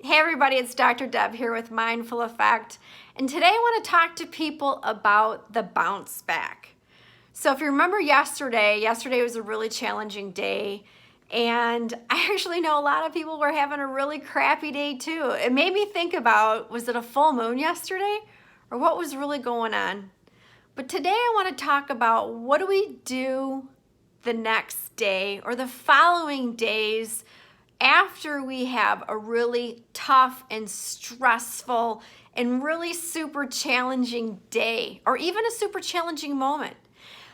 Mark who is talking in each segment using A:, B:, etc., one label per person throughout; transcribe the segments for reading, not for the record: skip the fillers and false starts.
A: Hey everybody, it's Dr. Deb here with Mindful Effect, and today I want to talk to people about the bounce back. So if you remember yesterday was a really challenging day, and I actually know a lot of people were having a really crappy day too. It made me think about, was it a full moon yesterday, or what was really going on? But today I want to talk about what do we do the next day or the following days after we have a really tough and stressful and really super challenging day, or even a super challenging moment.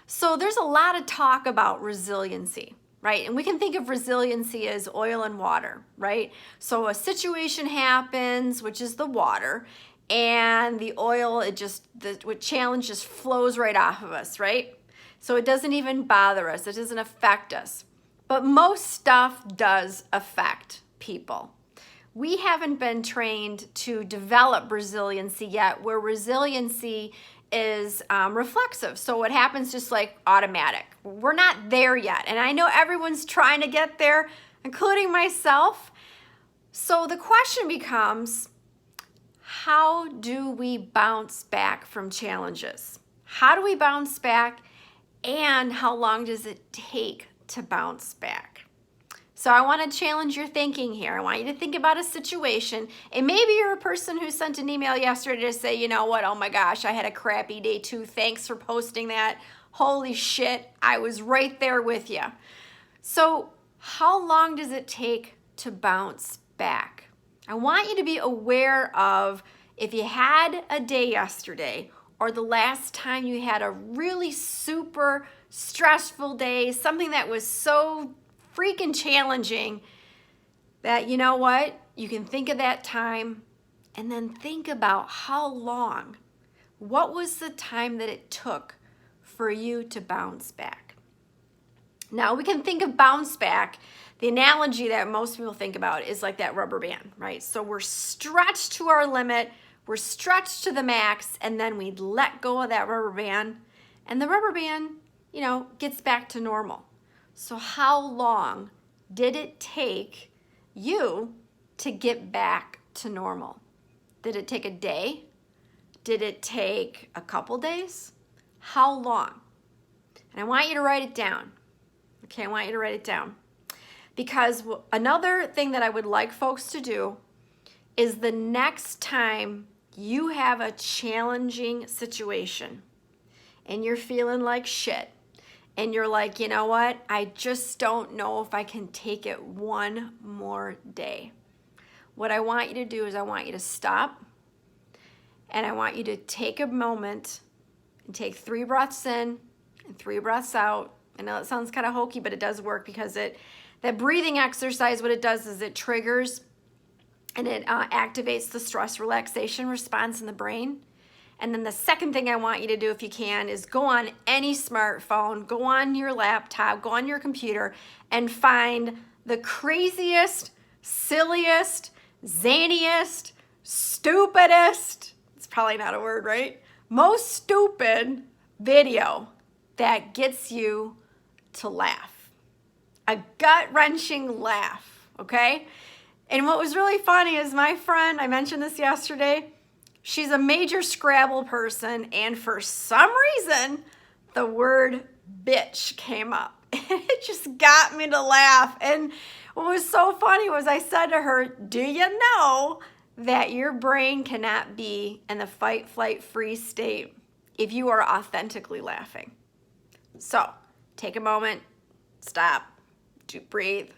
A: So there's a lot of talk about resiliency, right? And we can think of resiliency as oil and water, right? So a situation happens, which is the water, and the oil, the challenge just flows right off of us, right? So it doesn't even bother us. It doesn't affect us. But most stuff does affect people. We haven't been trained to develop resiliency yet, where resiliency is reflexive. So it happens just like automatic. We're not there yet. And I know everyone's trying to get there, including myself. So the question becomes, how do we bounce back from challenges? How do we bounce back? And how long does it take to bounce back? So I want to challenge your thinking here. I want you to think about a situation, and maybe you're a person who sent an email yesterday to say, you know what, oh my gosh, I had a crappy day too. Thanks for posting that. Holy shit, I was right there with you. So how long does it take to bounce back? I want you to be aware of if you had a day yesterday or the last time you had a really super stressful day, something that was so freaking challenging that, you know what, you can think of that time and then think about how long, what was the time that it took for you to bounce back. Now we can think of bounce back. The analogy that most people think about is like that rubber band, right? So we're stretched to our limit, we're stretched to the max, and then we let go of that rubber band, and the rubber band, gets back to normal. So how long did it take you to get back to normal? Did it take a day? Did it take a couple days? How long? And I want you to write it down. Okay, I want you to write it down. Because another thing that I would like folks to do is the next time you have a challenging situation and you're feeling like shit and you're like, you know what, I just don't know if I can take it one more day. What I want you to do is I want you to stop and I want you to take a moment and take 3 breaths in and 3 breaths out. I know it sounds kind of hokey, but it does work because that breathing exercise, what it does is it triggers and it activates the stress relaxation response in the brain. And then the second thing I want you to do, if you can, is go on any smartphone, go on your laptop, go on your computer, and find the craziest, silliest, zaniest, stupidest, it's probably not a word, right? Most stupid video that gets you to laugh. A gut-wrenching laugh, okay? And what was really funny is my friend, I mentioned this yesterday, she's a major Scrabble person, and for some reason, the word bitch came up. It just got me to laugh. And what was so funny was I said to her, do you know that your brain cannot be in the fight, flight, freeze state if you are authentically laughing? So take a moment, stop, breathe.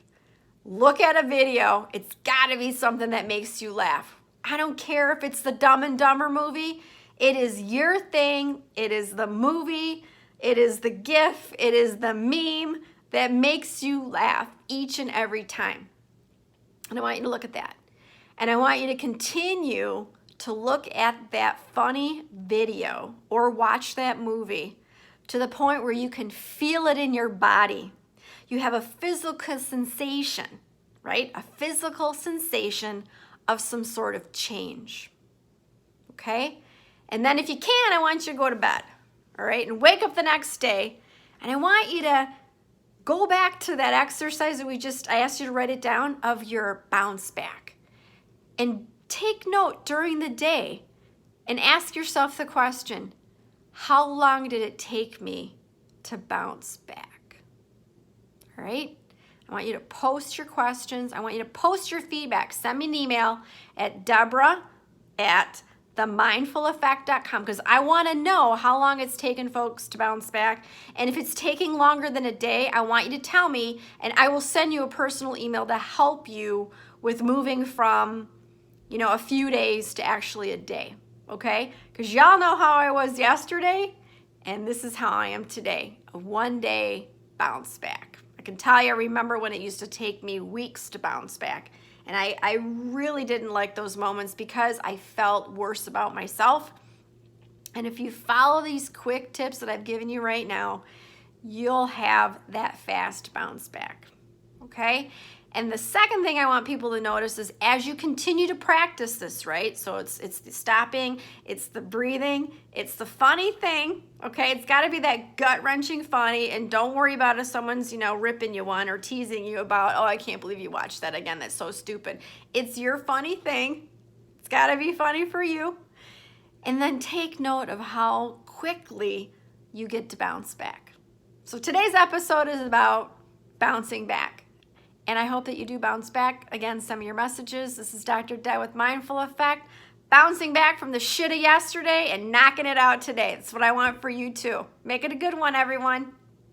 A: Look at a video. It's got to be something that makes you laugh. I don't care if it's the Dumb and Dumber movie. It is your thing. It is the movie. It is the GIF. It is the meme that makes you laugh each and every time. And I want you to look at that. And I want you to continue to look at that funny video or watch that movie to the point where you can feel it in your body. You have a physical sensation, right? A physical sensation of some sort of change, okay? And then if you can, I want you to go to bed, all right? And wake up the next day, and I want you to go back to that exercise that I asked you to write it down, of your bounce back. And take note during the day and ask yourself the question, how long did it take me to bounce back? All right? I want you to post your questions. I want you to post your feedback. Send me an email at Deborah@themindfuleffect.com because I want to know how long it's taken folks to bounce back. And if it's taking longer than a day, I want you to tell me, and I will send you a personal email to help you with moving from, a few days to actually a day, okay? Because y'all know how I was yesterday, and this is how I am today, a one-day bounce back. I can tell you, I remember when it used to take me weeks to bounce back. And I really didn't like those moments because I felt worse about myself. And if you follow these quick tips that I've given you right now, you'll have that fast bounce back, okay? And the second thing I want people to notice is as you continue to practice this, right? So it's the stopping, it's the breathing, it's the funny thing, okay? It's got to be that gut-wrenching funny, and don't worry about if someone's, ripping you one or teasing you about, oh, I can't believe you watched that again. That's so stupid. It's your funny thing. It's got to be funny for you. And then take note of how quickly you get to bounce back. So today's episode is about bouncing back. And I hope that you do bounce back. Again, some of your messages. This is Dr. Deb with Mindful Effect. Bouncing back from the shit of yesterday and knocking it out today. That's what I want for you too. Make it a good one, everyone.